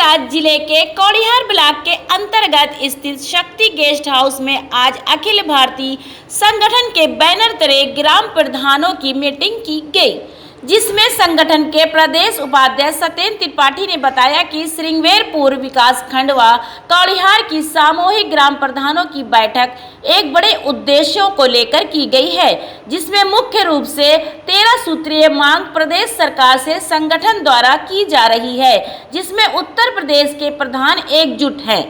प्रयागराज जिले के कौड़िहार ब्लॉक के अंतर्गत स्थित शक्ति गेस्ट हाउस में आज अखिल भारतीय संगठन के बैनर तले ग्राम प्रधानों की मीटिंग की गई, जिसमें संगठन के प्रदेश उपाध्यक्ष सत्येंद्र त्रिपाठी ने बताया कि श्रृंगेरपुर विकास खंड व कौड़िहार की सामूहिक ग्राम प्रधानों की बैठक एक बड़े उद्देश्यों को लेकर की गई है, जिसमें मुख्य रूप से 13 सूत्रीय मांग प्रदेश सरकार से संगठन द्वारा की जा रही है, जिसमें उत्तर प्रदेश के प्रधान एकजुट हैं।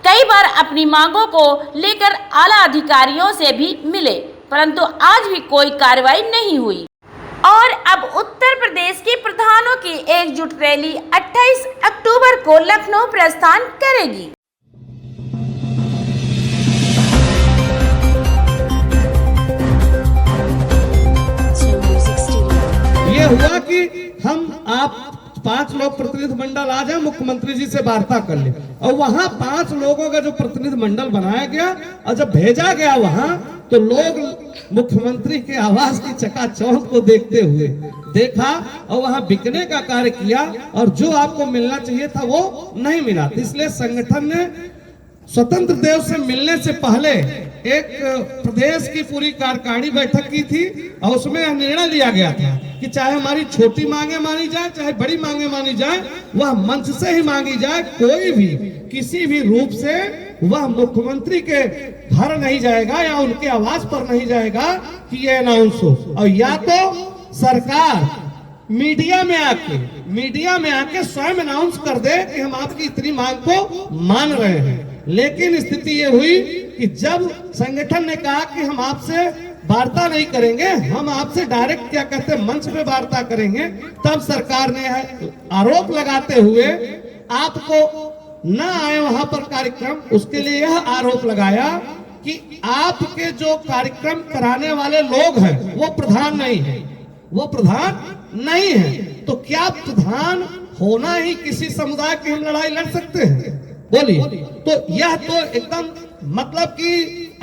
कई बार अपनी मांगों को लेकर आला अधिकारियों से भी मिले, परंतु आज भी कोई कार्रवाई नहीं हुई और अब उत्तर प्रदेश के प्रधानों की एकजुट रैली 28 अक्टूबर को लखनऊ प्रस्थान करेगी। ये हुआ कि हम आप 5 लोग प्रतिनिधि मंडल आ जाए, मुख्यमंत्री जी से वार्ता कर ले, और वहां 5 लोगों का जो प्रतिनिधि मंडल बनाया गया और जब भेजा गया वहां, तो लोग मुख्यमंत्री के आवास की चकाचौंध को देखते हुए देखा और वहां बिकने का कार्य किया, और जो आपको मिलना चाहिए था वो नहीं मिला। इसलिए संगठन ने स्वतंत्र देव से मिलने से पहले एक प्रदेश की पूरी कार्यकारिणी बैठक की थी और उसमें निर्णय लिया गया था कि चाहे हमारी छोटी मांगे मानी जाए, चाहे बड़ी मांगे मानी जाए, वह मंच से ही मांगी जाए, कोई भी किसी भी रूप से वह मुख्यमंत्री के घर नहीं जाएगा या उनके आवास पर नहीं जाएगा कि यह अनाउंस हो। और या तो सरकार मीडिया में आके स्वयं अनाउंस कर दे कि हम आपकी इतनी मांग को मान रहे हैं। लेकिन स्थिति ये हुई कि जब संगठन ने कहा कि हम आपसे वार्ता नहीं करेंगे, हम आपसे डायरेक्ट क्या कहते हैं मंच पे वार्ता करेंगे, तब सरकार ने आरोप लगाते हुए आपको न आए वहां पर कार्यक्रम, उसके लिए यह आरोप लगाया कि आपके जो कार्यक्रम कराने वाले लोग हैं वो प्रधान नहीं है। तो क्या प्रधान होना ही किसी समुदाय की हम लड़ाई लड़ सकते हैं? बोलिए। तो यह तो एकदम मतलब कि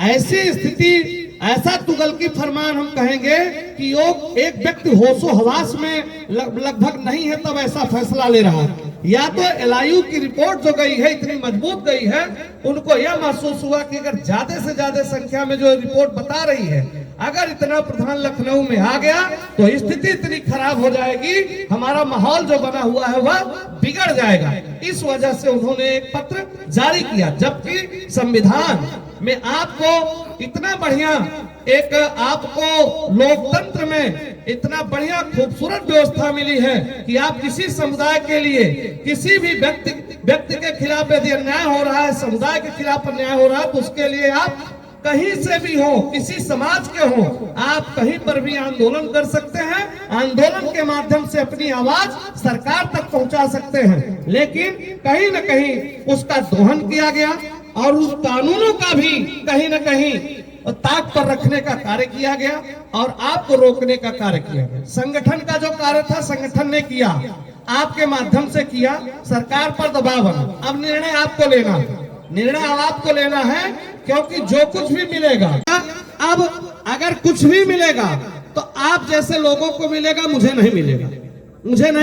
ऐसी स्थिति, ऐसा तुगलकी फरमान हम कहेंगे कि योग एक व्यक्ति होशो हवास में लगभग नहीं है तब ऐसा फैसला ले रहा है। या तो एलआईयू की रिपोर्ट जो गई है इतनी मजबूत गई है, उनको यह महसूस हुआ कि अगर ज्यादा से ज्यादा संख्या में जो रिपोर्ट बता रही है, अगर इतना प्रधान लखनऊ में आ गया तो स्थिति इतनी खराब हो जाएगी, हमारा माहौल जो बना हुआ है वह बिगड़ जाएगा। इस वजह से उन्होंने एक पत्र जारी किया, जबकि संविधान में आपको इतना बढ़िया एक आपको लोकतंत्र में इतना बढ़िया खूबसूरत व्यवस्था मिली है कि आप किसी समुदाय के लिए, किसी भी व्यक्ति के खिलाफ यदि अन्याय हो रहा है, समुदाय के खिलाफ अन्याय हो रहा है, तो उसके लिए आप कहीं से भी हो, किसी समाज के हो, आप कहीं पर भी आंदोलन कर सकते हैं, आंदोलन के माध्यम से अपनी आवाज सरकार तक पहुंचा सकते हैं। लेकिन कहीं न कहीं उसका दोहन किया गया और उस कानूनों का भी कहीं न कहीं ताक पर रखने का कार्य किया गया और आपको रोकने का कार्य किया गया। संगठन का जो कार्य था संगठन ने किया, आपके माध्यम से किया, सरकार पर दबाव बना। अब निर्णय आपको लेना है, क्योंकि जो कुछ भी मिलेगा, अब अगर कुछ भी मिलेगा तो आप जैसे लोगों को मिलेगा, मुझे नहीं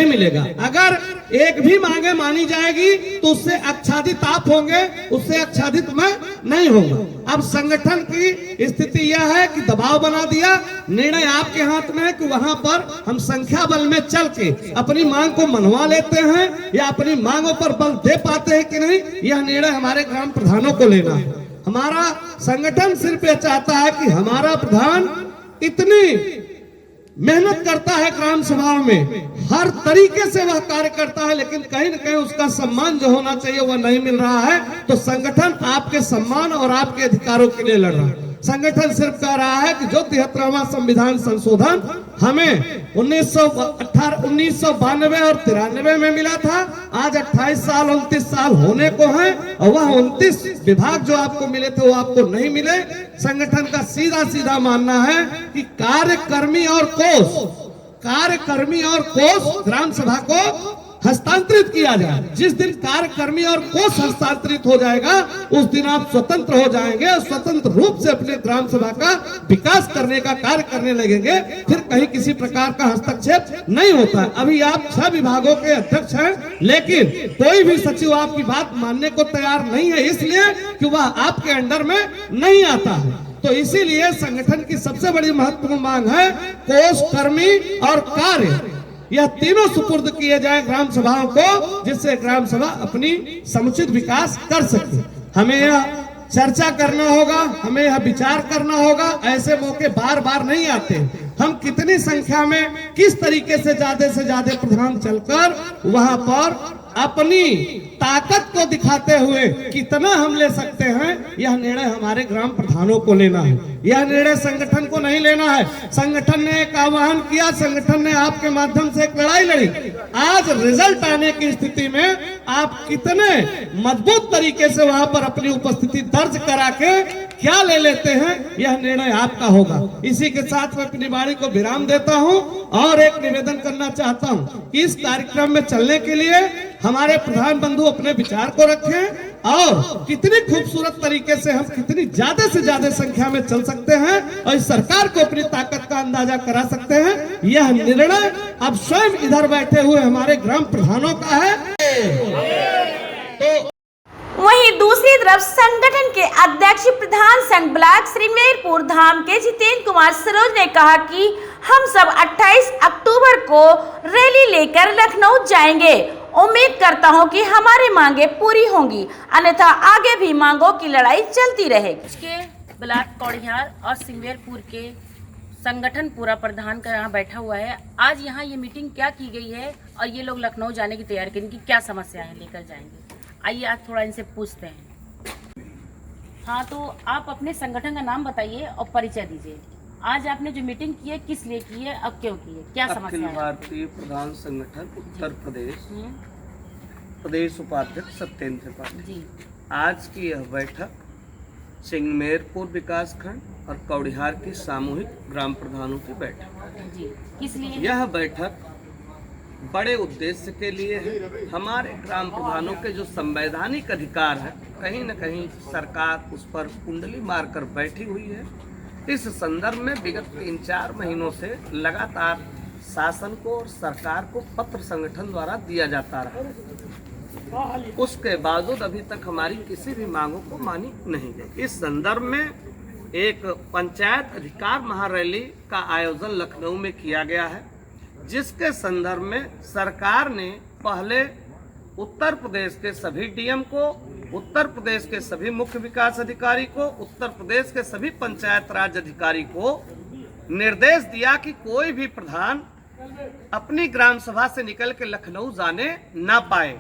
मिलेगा। अगर एक भी मांगे मानी जाएगी तो उससे आच्छादित आप होंगे, उससे आच्छादित मैं नहीं होगा। अब संगठन की स्थिति यह है कि दबाव बना दिया, निर्णय आपके हाथ में है कि वहां पर हम संख्या बल में चल के अपनी मांग को मनवा लेते हैं या अपनी मांगों पर बल दे पाते हैं कि नहीं, यह निर्णय हमारे ग्राम प्रधानों को लेना है। हमारा संगठन सिर्फ यह चाहता है कि हमारा प्रधान इतनी मेहनत करता है ग्राम सभाओं में, हर तरीके से वह कार्य करता है, लेकिन कहीं न कहीं उसका सम्मान जो होना चाहिए वह नहीं मिल रहा है। तो संगठन आपके सम्मान और आपके अधिकारों के लिए लड़ रहा है। संगठन सिर्फ कह रहा है कि जो 73वां संविधान संशोधन हमें 1992 और 93 में मिला था, आज 29 साल होने को है और वह 29 विभाग जो आपको मिले थे वो आपको नहीं मिले। संगठन का सीधा मानना है कि कार्यकर्मी और कोष ग्राम सभा को हस्तांतरित किया जाए। जिस दिन कार्यकर्मी और कोष हस्तांतरित हो जाएगा उस दिन आप स्वतंत्र हो जाएंगे और स्वतंत्र रूप से अपने ग्राम सभा का विकास करने का कार्य करने लगेंगे। फिर कहीं किसी प्रकार का हस्तक्षेप नहीं होता है। अभी आप 6 विभागों के अध्यक्ष हैं, लेकिन कोई भी सचिव आपकी बात मानने को तैयार नहीं है, इसलिए कि वह आपके अंडर में नहीं आता है। तो इसीलिए संगठन की सबसे बड़ी महत्वपूर्ण मांग है कोष, कर्मी और कार्य, यह तीनों सुपुर्द किए जाए ग्राम सभाओं को, जिससे ग्राम सभा अपनी समुचित विकास कर सके। हमें यह चर्चा करना होगा, हमें यह विचार करना होगा। ऐसे मौके बार बार नहीं आते। हम कितनी संख्या में किस तरीके से ज्यादा प्रधान चलकर वहां पर अपनी ताकत को दिखाते हुए कितना हम ले सकते हैं, यह निर्णय हमारे ग्राम प्रधानों को लेना है। यह निर्णय संगठन को नहीं लेना है। संगठन ने एक आह्वान किया, संगठन ने आपके माध्यम से एक लड़ाई लड़ी। आज रिजल्ट आने की स्थिति में आप कितने मजबूत तरीके से वहां पर अपनी उपस्थिति दर्ज करा के क्या ले लेते हैं, यह निर्णय आपका होगा। इसी के साथ मैं अपनी वाणी को विराम देता हूं और एक निवेदन करना चाहता हूं कि इस कार्यक्रम में चलने के लिए हमारे प्रधान बंधु अपने विचार को रखें और कितनी खूबसूरत तरीके से हम कितनी ज्यादा से ज्यादा संख्या में चल सकते हैं और इस सरकार को अपनी ताकत का अंदाजा करा सकते हैं। यह निर्णय अब स्वयं इधर बैठे हुए हमारे ग्राम प्रधानों का है। तो वहीं दूसरी तरफ संगठन के अध्यक्ष प्रधान संघ ब्लॉक श्रीमेरपुर धाम के जितेंद्र कुमार सरोज ने कहा कि हम सब 28 अक्टूबर को रैली लेकर लखनऊ जाएंगे। उम्मीद करता हूं कि हमारी मांगे पूरी होंगी, अन्यथा आगे भी मांगों की लड़ाई चलती रहेगी। उसके ब्लॉक कौड़ियार और सिंगवेरपुर के संगठन पूरा प्रधान का यहाँ बैठा हुआ है। आज यहाँ ये मीटिंग क्या की गई है और ये लोग लखनऊ जाने की तैयारी करेंगे, क्या समस्या है लेकर जाएंगे। आइए आज थोड़ा इनसे पूछते हैं। हाँ, तो आप अपने संगठन का नाम बताइए और परिचय दीजिए। आज आपने जो मीटिंग की है किस लिए की है, अब क्यों की है, क्या समस्या है? भारतीय प्रधान संगठन उत्तर प्रदेश प्रदेश उपाध्यक्ष सत्येंद्र त्रिपाठी जी। आज की यह बैठक सिंगमेरपुर विकास खंड और कौड़िहार की सामूहिक ग्राम प्रधानों की बैठक जी, किस लिए? यह बैठक बड़े उद्देश्य के लिए है। हमारे ग्राम प्रधानों के जो संवैधानिक अधिकार है, कहीं न कहीं सरकार उस पर कुंडली मारकर बैठी हुई है। इस संदर्भ में विगत 3-4 महीनों से लगातार शासन को और सरकार को पत्र संगठन द्वारा दिया जाता रहा। उसके बावजूद अभी तक हमारी किसी भी मांगों को मानी नहीं गई। इस संदर्भ में एक पंचायत अधिकार महारैली का आयोजन लखनऊ में किया गया है, जिसके संदर्भ में सरकार ने पहले उत्तर प्रदेश के सभी डीएम को, उत्तर प्रदेश के सभी मुख्य विकास अधिकारी को, उत्तर प्रदेश के सभी पंचायत राज अधिकारी को निर्देश दिया कि कोई भी प्रधान अपनी ग्राम सभा से निकल के लखनऊ जाने ना पाए।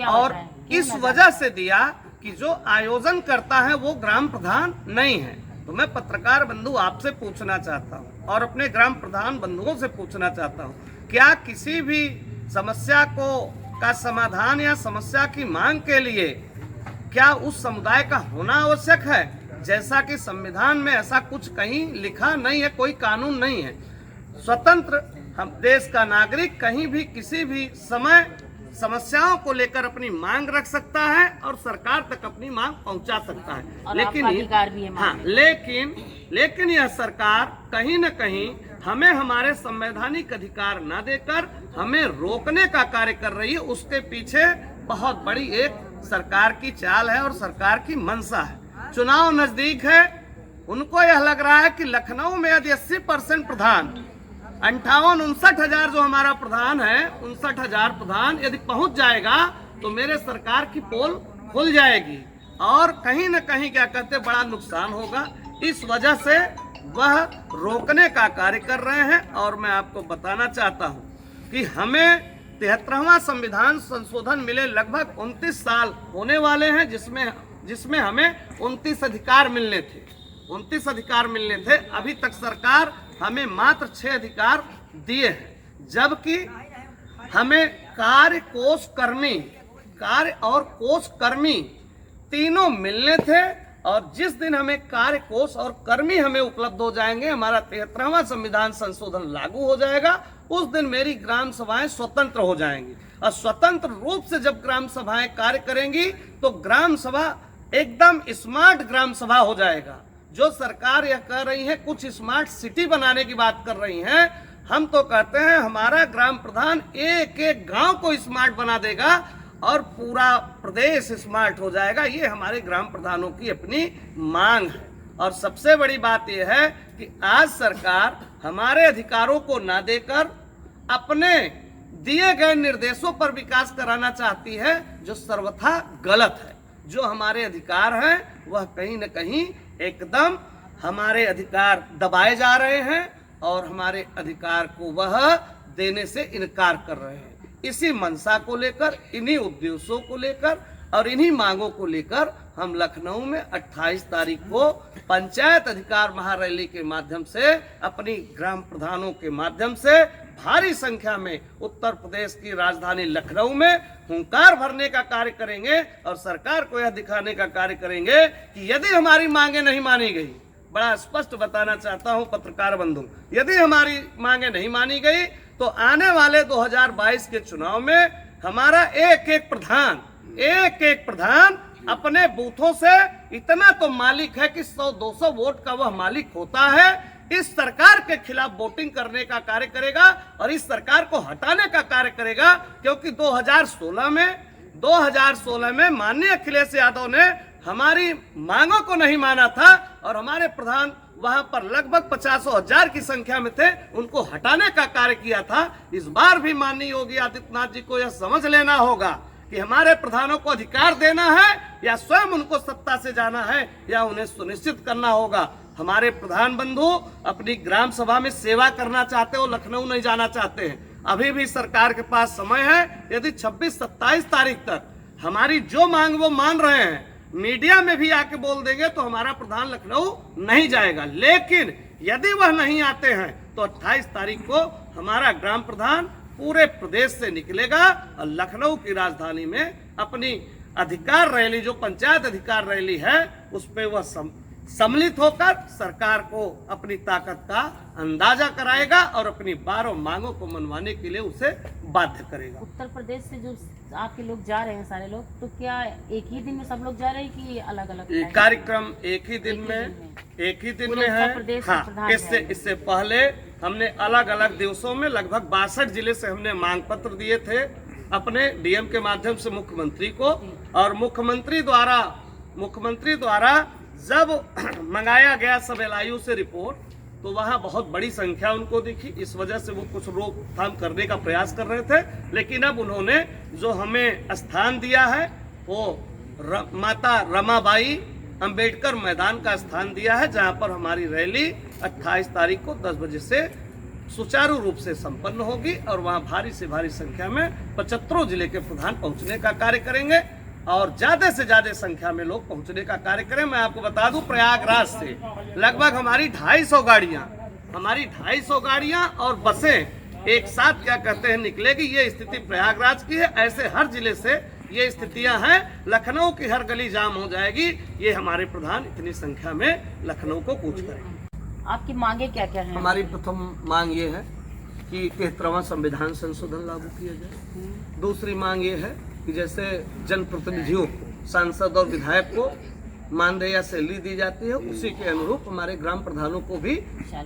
और इस वजह से दिया कि जो आयोजन करता है वो ग्राम प्रधान नहीं है। तो मैं पत्रकार बंधु आपसे पूछना चाहता हूँ और अपने ग्राम प्रधान बंधुओं से पूछना चाहता हूँ, क्या किसी भी समस्या का समाधान या समस्या की मांग के लिए क्या उस समुदाय का होना आवश्यक है? जैसा कि संविधान में ऐसा कुछ कहीं लिखा नहीं है, कोई कानून नहीं है। स्वतंत्र हम देश का नागरिक कहीं भी किसी भी समय समस्याओं को लेकर अपनी मांग रख सकता है और सरकार तक अपनी मांग पहुंचा सकता है। लेकिन अधिकार भी है। हाँ, लेकिन यह सरकार कहीं न कहीं हमें हमारे संवैधानिक अधिकार न देकर हमें रोकने का कार्य कर रही है। उसके पीछे बहुत बड़ी एक सरकार की चाल है और सरकार की मंशा है। चुनाव नजदीक है, उनको यह लग रहा है कि लखनऊ में यदि 80% प्रधान 58-59 हजार जो हमारा प्रधान है, 59,000 प्रधान यदि पहुंच जाएगा तो मेरे सरकार की पोल खुल जाएगी और कहीं न कहीं क्या कहते बड़ा नुकसान होगा। इस वजह से वह रोकने का कार्य कर रहे हैं। और मैं आपको बताना चाहता हूं कि हमें 73वां संविधान संशोधन मिले लगभग 29 साल होने वाले हैं, जिसमें हमें 29 अधिकार मिलने थे। 29 अधिकार मिलने थे। अभी तक सरकार हमें मात्र 6 अधिकार दिए हैं, जबकि हमें कार्य और कोष कर्मी तीनों मिलने थे और जिस दिन हमें कार्य कोष और कर्मी हमें उपलब्ध हो जाएंगे, हमारा 73वां संविधान संशोधन लागू हो जाएगा, उस दिन मेरी ग्राम सभाएं स्वतंत्र हो जाएंगी। और स्वतंत्र रूप से जब ग्राम सभाएं कार्य करेंगी तो ग्राम सभा एकदम स्मार्ट ग्राम सभा हो जाएगा। जो सरकार यह कह रही है कुछ स्मार्ट सिटी बनाने की बात कर रही है, हम तो कहते हैं हमारा ग्राम प्रधान एक एक गांव को स्मार्ट बना देगा और पूरा प्रदेश स्मार्ट हो जाएगा। ये हमारे ग्राम प्रधानों की अपनी मांग है। और सबसे बड़ी बात यह है कि आज सरकार हमारे अधिकारों को ना देकर अपने दिए गए निर्देशों पर विकास कराना चाहती है, जो सर्वथा गलत है। जो हमारे अधिकार हैं वह कहीं न कहीं एकदम हमारे अधिकार दबाए जा रहे हैं और हमारे अधिकार को वह देने से इनकार कर रहे हैं। इसी मंशा को लेकर, इन्हीं उद्देश्यों को लेकर और इन्हीं मांगों को लेकर हम लखनऊ में 28 तारीख को पंचायत अधिकार महारैली के माध्यम से, अपनी ग्राम प्रधानों के माध्यम से भारी संख्या में उत्तर प्रदेश की राजधानी लखनऊ में हुंकार भरने का कार्य करेंगे और सरकार को यह दिखाने का कार्य करेंगे कि यदि हमारी मांगे नहीं मानी गई, बड़ा स्पष्ट बताना चाहता हूं पत्रकार बंधु, यदि हमारी मांगे नहीं मानी गई तो आने वाले 2022 के चुनाव में हमारा एक एक प्रधान अपने बूथों से इतना तो मालिक है कि 100-200 वोट का वह मालिक होता है। इस सरकार के खिलाफ वोटिंग करने का कार्य करेगा और इस सरकार को हटाने का कार्य करेगा, क्योंकि 2016 में माननीय अखिलेश यादव ने हमारी मांगों को नहीं माना था और हमारे प्रधान वहां पर लगभग 50,000 की संख्या में थे, उनको हटाने का कार्य किया था। इस बार भी माननीय योगी आदित्यनाथ जी को यह समझ लेना होगा कि हमारे प्रधानों को अधिकार देना है या स्वयं उनको सत्ता से जाना है या उन्हें सुनिश्चित करना होगा। हमारे प्रधान बंधु अपनी ग्राम सभा में सेवा करना चाहते हो, लखनऊ नहीं जाना चाहते हैं, अभी भी सरकार के पास समय है। यदि 26-27 तारीख तक हमारी जो मांग वो मान रहे हैं, मीडिया में भी आके बोल देंगे तो हमारा प्रधान लखनऊ नहीं जाएगा। लेकिन यदि वह नहीं आते हैं तो 28 तारीख को हमारा ग्राम प्रधान पूरे प्रदेश से निकलेगा और लखनऊ की राजधानी में अपनी अधिकार रैली, जो पंचायत अधिकार रैली है, उस पर वह सम्मिलित होकर सरकार को अपनी ताकत का अंदाजा कराएगा और अपनी 12 मांगों को मनवाने के लिए उसे बाध्य करेगा। उत्तर प्रदेश से जो आपके लोग जा रहे हैं सारे लोग, तो क्या एक ही दिन में सब लोग जा रहे हैं कि अलग अलग कार्यक्रम एक ही दिन में है? हाँ, इससे पहले हमने अलग अलग दिवसों में लगभग 62 जिले से हमने मांग पत्र दिए थे अपने डीएम के माध्यम से मुख्यमंत्री को, और मुख्यमंत्री द्वारा जब मंगाया गया सब LIU से रिपोर्ट तो वहाँ बहुत बड़ी संख्या उनको दिखी। इस वजह से वो कुछ रोकथाम करने का प्रयास कर रहे थे, लेकिन अब उन्होंने जो हमें स्थान दिया है वो माता रमाबाई अंबेडकर मैदान का स्थान दिया है, जहाँ पर हमारी रैली 28 तारीख को 10 बजे से सुचारू रूप से संपन्न होगी और वहाँ भारी से भारी संख्या में 75 जिले के प्रधान पहुँचने का कार्य करेंगे और ज्यादा से ज्यादा संख्या में लोग पहुंचने का कार्य करें। मैं आपको बता दूं, प्रयागराज से लगभग हमारी 250 गाड़ियां और बसें एक साथ क्या कहते हैं निकलेगी। ये स्थिति प्रयागराज की है, ऐसे हर जिले से ये स्थितियां हैं। लखनऊ की हर गली जाम हो जाएगी, ये हमारे प्रधान इतनी संख्या में लखनऊ को कूच करेंगे। आपकी मांगे क्या क्या है? हमारी प्रथम मांग ये है कि 73वां संविधान संशोधन लागू किया जाए। दूसरी मांग ये है कि जैसे जनप्रतिनिधियों को, सांसद और विधायक को मानदेय या सैलरी दी जाती है, उसी के अनुरूप हमारे ग्राम प्रधानों को भी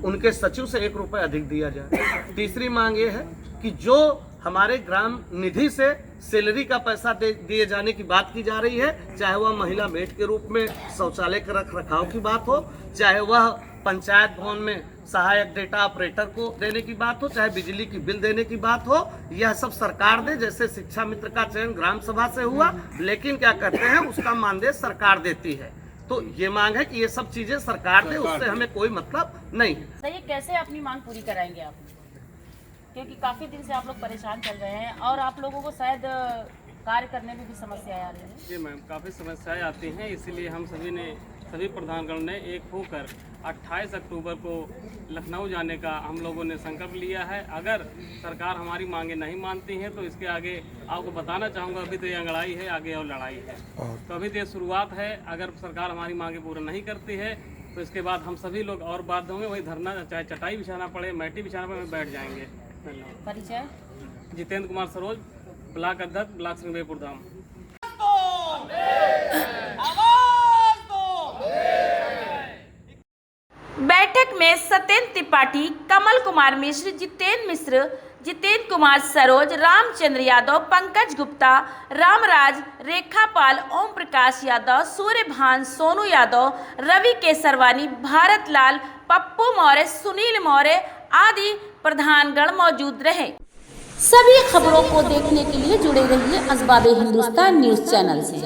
उनके सचिव से 1 रुपये अधिक दिया जाए। तीसरी मांग ये है कि जो हमारे ग्राम निधि से सैलरी का पैसा दिए जाने की बात की जा रही है, चाहे वह महिला मेट के रूप में शौचालय के रख रखाव की बात हो, चाहे वह पंचायत भवन में सहायक डेटा ऑपरेटर को देने की बात हो, चाहे बिजली की बिल देने की बात हो, यह सब सरकार दे। जैसे शिक्षा मित्र का चयन ग्राम सभा से हुआ, लेकिन क्या कहते हैं उसका मानदेय सरकार देती है। तो ये मांग है कि ये सब चीजें सरकार दे, उससे हमें कोई मतलब नहीं है। सही, कैसे अपनी मांग पूरी कराएंगे आप? क्योंकि काफी दिन से आप लोग परेशान चल रहे हैं और आप लोगों को शायद कार्य करने में भी समस्याएं आ रही हैं। जी मैम, काफ़ी समस्याएं आती हैं, इसीलिए हम सभी प्रधानगण ने एक होकर 28 अक्टूबर को लखनऊ जाने का हम लोगों ने संकल्प लिया है। अगर सरकार हमारी मांगे नहीं मानती है तो इसके आगे आपको बताना चाहूँगा, अभी तो ये लड़ाई है, आगे और लड़ाई है। तो अभी तो ये शुरुआत है। अगर सरकार हमारी मांगे पूरा नहीं करती है तो इसके बाद हम सभी लोग और बाध्य होंगे, वही धरना, चाहे चटाई बिछाना पड़े, मैटी बिछाना पड़े, बैठ जाएंगे। धन्यवाद। परिचय? जितेंद्र कुमार सरोज, ब्लॉक अध्यक्ष, ब्लॉक सिंगवेपुर धाम। बैठक में सत्येंद्र त्रिपाठी, कमल कुमार मिश्र, जितेंद्र मिश्र, जितेंद्र कुमार सरोज, रामचंद्र यादव, पंकज गुप्ता, रामराज, रेखा पाल, ओम प्रकाश यादव, सूर्यभान, सोनू यादव, रवि केसरवानी, भारत लाल, पप्पू मौर्य, सुनील मौर्य आदि प्रधानगण मौजूद रहे। सभी खबरों को देखने के लिए जुड़े रहिए अखबार हिंदुस्तान न्यूज चैनल से।